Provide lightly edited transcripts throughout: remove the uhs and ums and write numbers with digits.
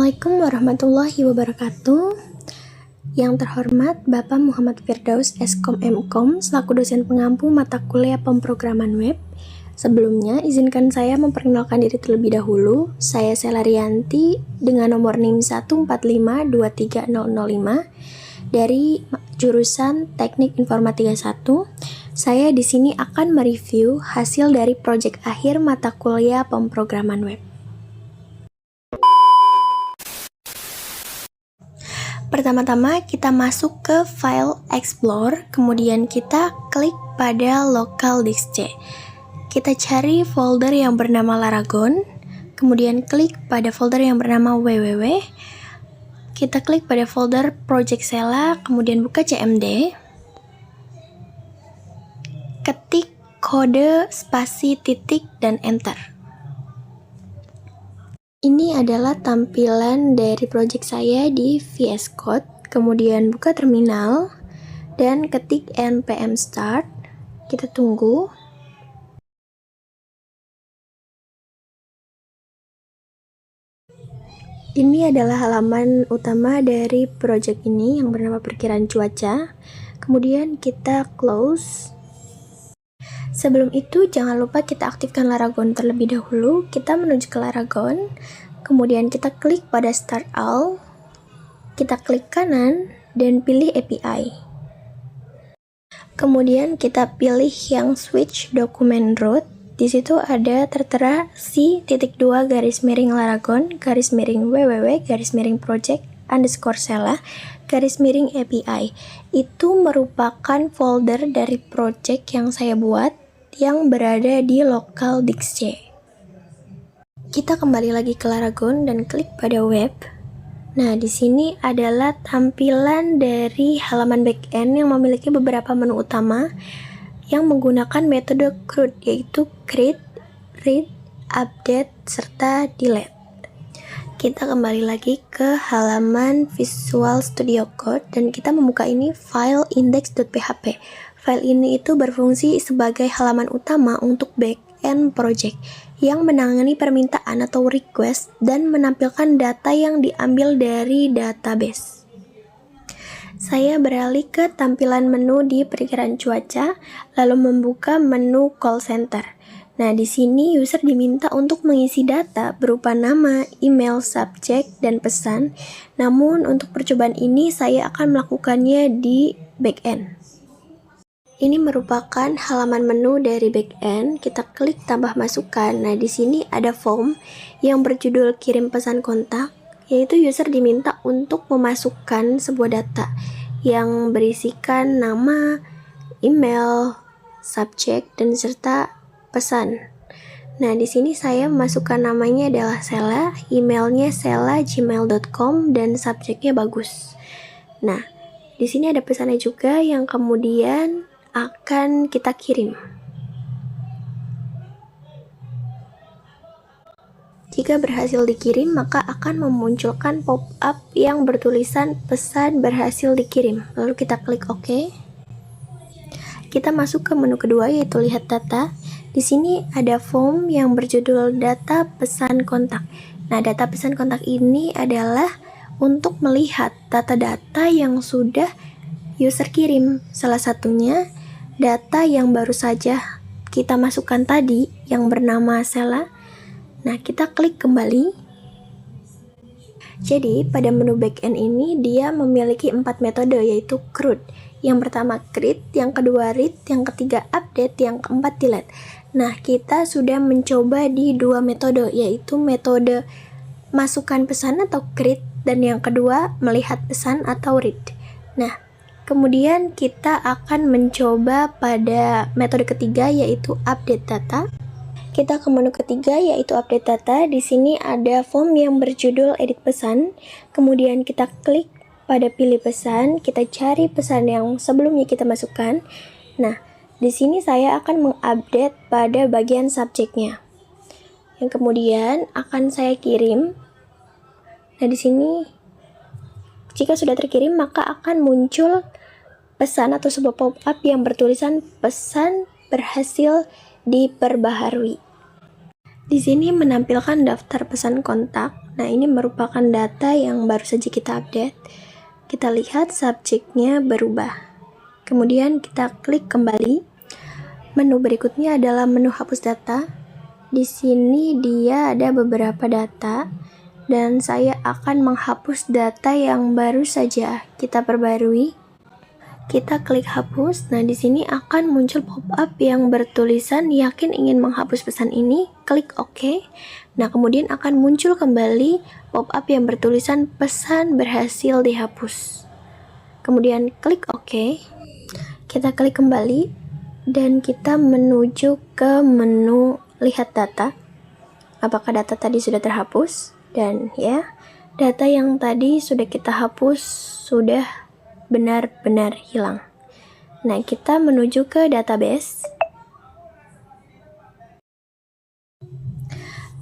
Assalamualaikum warahmatullahi wabarakatuh. Yang terhormat Bapak Muhammad Firdaus Skom Mkom selaku dosen pengampu mata kuliah pemrograman web. Sebelumnya, izinkan saya memperkenalkan diri terlebih dahulu. Saya Sela Rianti dengan nomor NIM 145230005 dari jurusan Teknik Informatika 1. Saya di sini akan mereview hasil dari proyek akhir mata kuliah pemrograman web. Pertama-tama kita masuk ke file Explore, kemudian kita klik pada local disk C. Kita cari folder yang bernama Laragon, kemudian klik pada folder yang bernama www. Kita klik pada folder Project Sela, kemudian buka CMD. Ketik kode spasi titik dan enter. Ini adalah tampilan dari project saya di VS Code, kemudian buka terminal dan ketik npm start. Kita tunggu. Ini adalah halaman utama dari project ini yang bernama perkiraan cuaca. Kemudian kita close. Sebelum itu, jangan lupa kita aktifkan Laragon terlebih dahulu. Kita menuju ke Laragon, kemudian kita klik pada Start All, kita klik kanan, dan pilih API. Kemudian kita pilih yang Switch Document Root. Di situ ada tertera C.2 garis miring Laragon, garis miring www, garis miring project, _Sela, garis miring API. Itu merupakan folder dari project yang saya buat yang berada di local disk C. Kita kembali lagi ke Laragon dan klik pada web. Nah, di sini adalah tampilan dari halaman backend yang memiliki beberapa menu utama yang menggunakan metode CRUD, yaitu create, read, update, serta delete. Kita kembali lagi ke halaman Visual Studio Code dan kita membuka ini file index.php. File ini itu berfungsi sebagai halaman utama untuk backend project yang menangani permintaan atau request dan menampilkan data yang diambil dari database. Saya beralih ke tampilan menu di perkiraan cuaca, lalu membuka menu call center. Nah, di sini user diminta untuk mengisi data berupa nama, email, subjek, dan pesan. Namun, untuk percobaan ini saya akan melakukannya di backend. Ini merupakan halaman menu dari backend. Kita klik tambah masukan. Nah, di sini ada form yang berjudul kirim pesan kontak, yaitu user diminta untuk memasukkan sebuah data yang berisikan nama, email, subjek, dan serta pesan. Nah, di sini saya memasukkan namanya adalah Sela, emailnya sela@gmail.com, dan subjeknya bagus. Nah, di sini ada pesannya juga yang kemudian akan kita kirim. Jika berhasil dikirim, maka akan memunculkan pop-up yang bertulisan pesan berhasil dikirim. Lalu kita klik OK. Kita masuk ke menu kedua, yaitu lihat data. Di sini ada form yang berjudul data pesan kontak. Nah, data pesan kontak ini adalah untuk melihat data-data yang sudah user kirim. Salah satunya data yang baru saja kita masukkan tadi yang bernama Sela. Nah, kita klik kembali. Jadi, pada menu backend ini dia memiliki 4 metode, yaitu CRUD. Yang pertama create, yang kedua read, yang ketiga update, yang keempat delete. Nah, kita sudah mencoba di 2 metode, yaitu metode masukkan pesan atau create, dan yang kedua melihat pesan atau read. Nah, kemudian kita akan mencoba pada metode ketiga, yaitu update data. Kita ke menu ketiga, yaitu update data. Di sini ada form yang berjudul edit pesan. Kemudian kita klik pada pilih pesan. Kita cari pesan yang sebelumnya kita masukkan. Nah, di sini saya akan mengupdate pada bagian subjeknya, yang kemudian akan saya kirim. Nah, di sini jika sudah terkirim, maka akan muncul pesan atau sebuah pop-up yang bertulisan pesan berhasil diperbaharui. Di sini menampilkan daftar pesan kontak. Nah, ini merupakan data yang baru saja kita update. Kita lihat subjeknya berubah. Kemudian kita klik kembali. Menu berikutnya adalah menu hapus data. Di sini dia ada beberapa data dan saya akan menghapus data yang baru saja kita perbarui. Kita klik hapus. Nah, di sini akan muncul pop-up yang bertulisan yakin ingin menghapus pesan ini, klik OK. Nah, kemudian akan muncul kembali pop-up yang bertulisan pesan berhasil dihapus. Kemudian klik OK. Kita klik kembali dan kita menuju ke menu lihat data. Apakah data tadi sudah terhapus? Dan ya, data yang tadi sudah kita hapus sudah benar-benar hilang. Nah, kita menuju ke database.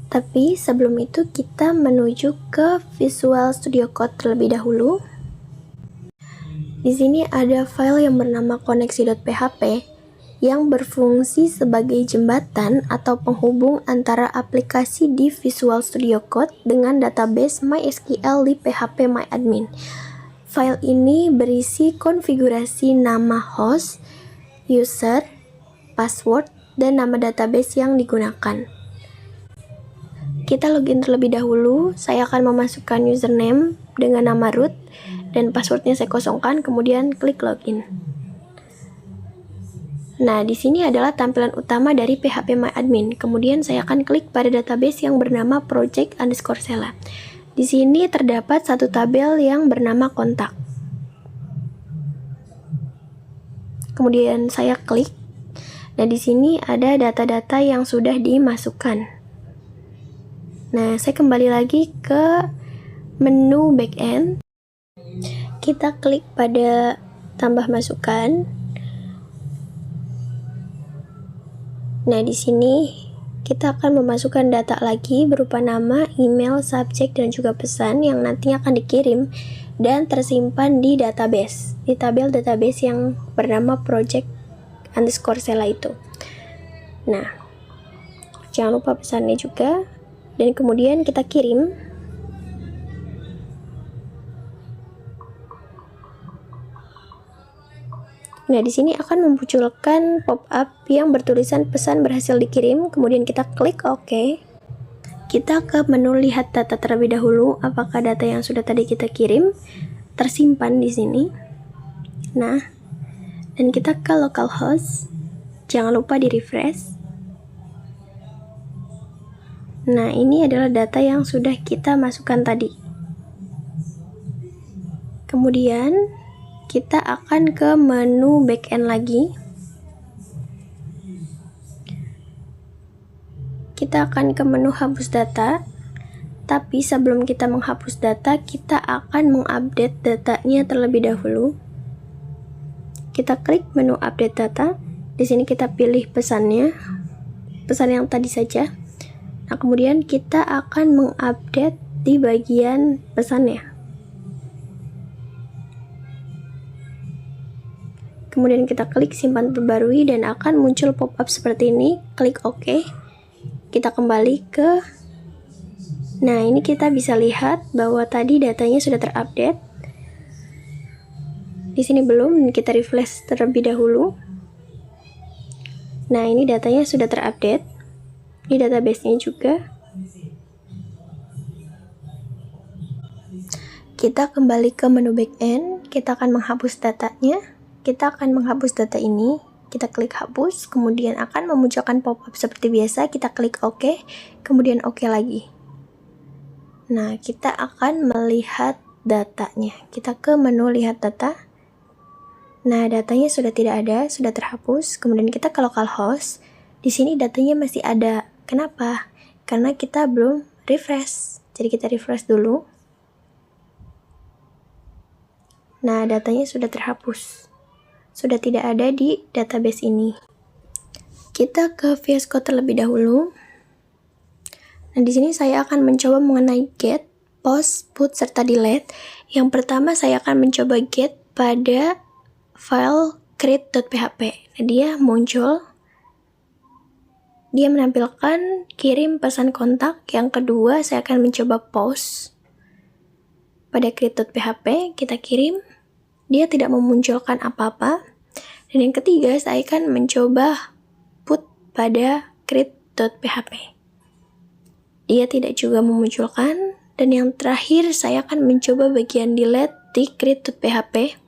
Tapi sebelum itu kita menuju ke Visual Studio Code terlebih dahulu. Di sini ada file yang bernama koneksi.php yang berfungsi sebagai jembatan atau penghubung antara aplikasi di Visual Studio Code dengan database MySQL di phpMyAdmin. File ini berisi konfigurasi nama host, user, password, dan nama database yang digunakan. Kita login terlebih dahulu. Saya akan memasukkan username dengan nama root dan passwordnya saya kosongkan, kemudian klik login. Nah, di sini adalah tampilan utama dari phpMyAdmin. Kemudian saya akan klik pada database yang bernama project_sela. Di sini terdapat satu tabel yang bernama kontak. Kemudian saya klik. Nah, di sini ada data-data yang sudah dimasukkan. Nah, saya kembali lagi ke menu backend. Kita klik pada tambah masukan. Nah, di sini kita akan memasukkan data lagi berupa nama, email, subjek, dan juga pesan yang nantinya akan dikirim dan tersimpan di database, di tabel database yang bernama project_sela itu. Nah, jangan lupa pesannya juga, dan kemudian kita kirim. Nah, di sini akan memunculkan pop-up yang bertulisan pesan berhasil dikirim, kemudian kita klik OK. Kita ke menu lihat data terlebih dahulu, apakah data yang sudah tadi kita kirim tersimpan di sini. Nah, dan kita ke localhost, jangan lupa di refresh. Nah, ini adalah data yang sudah kita masukkan tadi. Kemudian kita akan ke menu backend lagi. Kita akan ke menu hapus data. Tapi sebelum kita menghapus data, kita akan mengupdate datanya terlebih dahulu. Kita klik menu update data. Di sini kita pilih pesannya, pesan yang tadi saja. Nah, kemudian kita akan mengupdate di bagian pesannya. Kemudian kita klik simpan perbarui dan akan muncul pop-up seperti ini. Klik OK. Kita kembali ke. Nah, ini kita bisa lihat bahwa tadi datanya sudah terupdate. Di sini belum, dan kita refresh terlebih dahulu. Nah, ini datanya sudah terupdate. Di database-nya juga. Kita kembali ke menu backend. Kita akan menghapus datanya. Kita akan menghapus data ini, kita klik hapus, kemudian akan memunculkan pop-up seperti biasa, kita klik OK, kemudian OK lagi. Nah, kita akan melihat datanya. Kita ke menu lihat data. Nah, datanya sudah tidak ada, sudah terhapus. Kemudian kita ke localhost. Di sini datanya masih ada. Kenapa? Karena kita belum refresh. Jadi kita refresh dulu. Nah, datanya sudah terhapus. Sudah tidak ada di database ini. Kita ke VS Code terlebih dahulu. Nah, di sini saya akan mencoba mengenai get, post, put, serta delete. Yang pertama saya akan mencoba get pada file create.php. Nah, dia muncul. dia menampilkan kirim pesan kontak. Yang kedua, saya akan mencoba post. Pada create.php, kita kirim. Dia tidak memunculkan apa-apa. Dan yang ketiga, saya akan mencoba put pada create.php. Dia tidak juga memunculkan. Dan yang terakhir, saya akan mencoba bagian delete di create.php.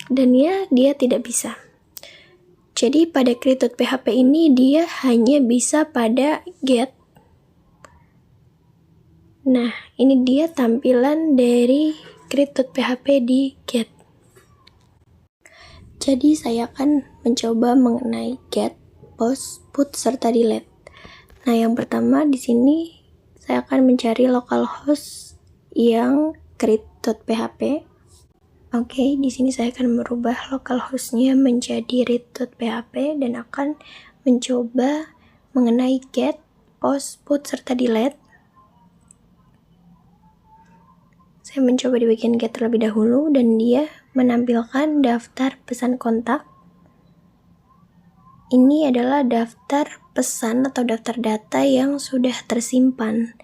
Dan dia tidak bisa. Jadi pada create.php ini dia hanya bisa pada get. Nah, ini dia tampilan dari create.php di get. Jadi saya akan mencoba mengenai get, post, put, serta delete. Nah, yang pertama di sini saya akan mencari localhost yang create.php. Oke, di sini saya akan merubah localhost-nya menjadi read.php dan akan mencoba mengenai get, post, put, serta delete. Saya mencoba di bagian get terlebih dahulu dan dia menampilkan daftar pesan kontak. Ini adalah daftar pesan atau daftar data yang sudah tersimpan.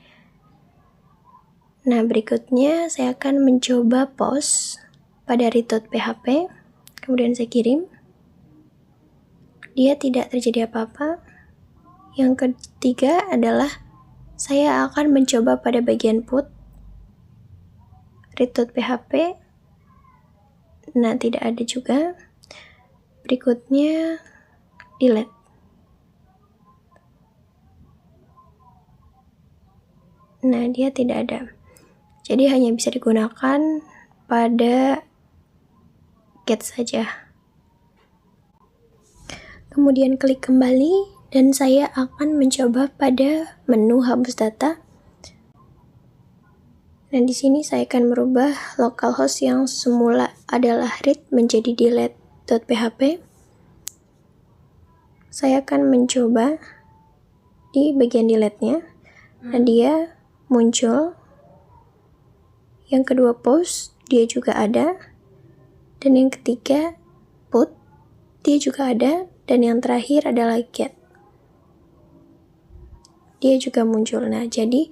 Nah, berikutnya saya akan mencoba post pada read.php, kemudian saya kirim. Dia tidak terjadi apa-apa. Yang ketiga adalah saya akan mencoba pada bagian put read.php. Nah, tidak ada juga. Berikutnya delete. Nah, dia tidak ada. Jadi hanya bisa digunakan pada get saja. Kemudian klik kembali dan saya akan mencoba pada menu hapus data. Dan di sini saya akan merubah localhost yang semula adalah read menjadi delete.php. Saya akan mencoba di bagian delete-nya dan dia muncul. Yang kedua post, dia juga ada. Dan yang ketiga put, dia juga ada. Dan yang terakhir adalah get. Dia juga muncul. Nah, jadi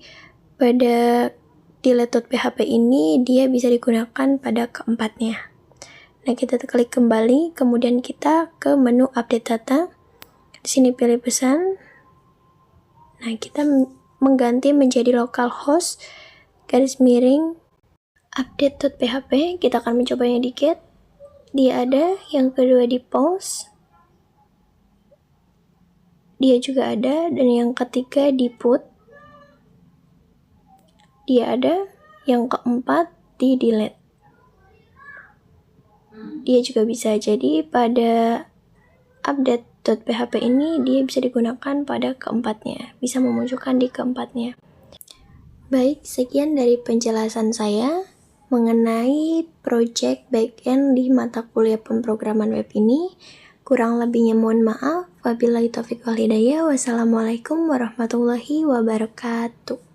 pada delete.php ini dia bisa digunakan pada keempatnya. Nah, kita klik kembali, kemudian kita ke menu update data. Di sini pilih pesan. Nah, kita mengganti menjadi localhost garis miring update.php. Kita akan mencobanya di get. Dia ada. Yang kedua di post. Dia juga ada. Dan yang ketiga di put. Dia ada. Yang keempat di delete. Dia juga bisa. Jadi pada update.php ini dia bisa digunakan pada keempatnya. Bisa memunculkan di keempatnya. Baik, sekian dari penjelasan saya mengenai project backend di mata kuliah pemrograman web ini. Kurang lebihnya mohon maaf. Wabillahi taufiq wal hidayah. Wassalamualaikum warahmatullahi wabarakatuh.